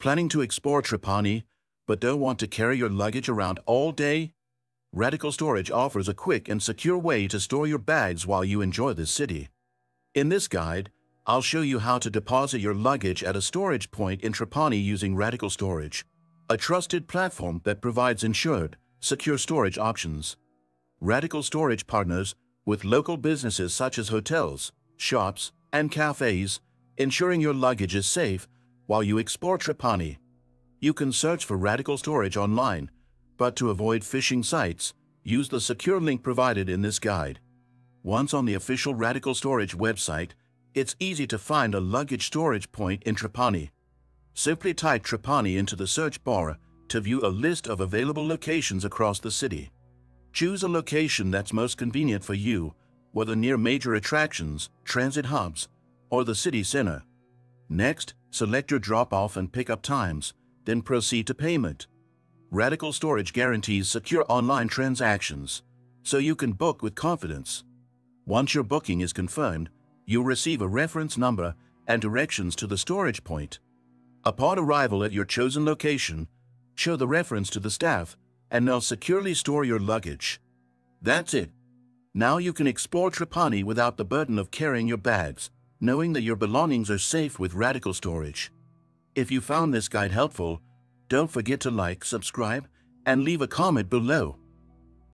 Planning to explore Trapani, but don't want to carry your luggage around all day? Radical Storage offers a quick and secure way to store your bags while you enjoy this city. In this guide, I'll show you how to deposit your luggage at a storage point in Trapani using Radical Storage, a trusted platform that provides insured, secure storage options. Radical Storage partners with local businesses such as hotels, shops, and cafes, ensuring your luggage is safe while you explore Trapani. You can search for Radical Storage online, but to avoid phishing sites, use the secure link provided in this guide. Once on the official Radical Storage website, it's easy to find a luggage storage point in Trapani. Simply type Trapani into the search bar to view a list of available locations across the city. Choose a location that's most convenient for you, whether near major attractions, transit hubs, or the city center. Next, select your drop-off and pick-up times, then proceed to payment. Radical Storage guarantees secure online transactions, so you can book with confidence. Once your booking is confirmed, you'll receive a reference number and directions to the storage point. Upon arrival at your chosen location, show the reference to the staff and they'll securely store your luggage. That's it. Now you can explore Trapani without the burden of carrying your bags, knowing that your belongings are safe with Radical Storage. If you found this guide helpful, don't forget to like, subscribe, and leave a comment below.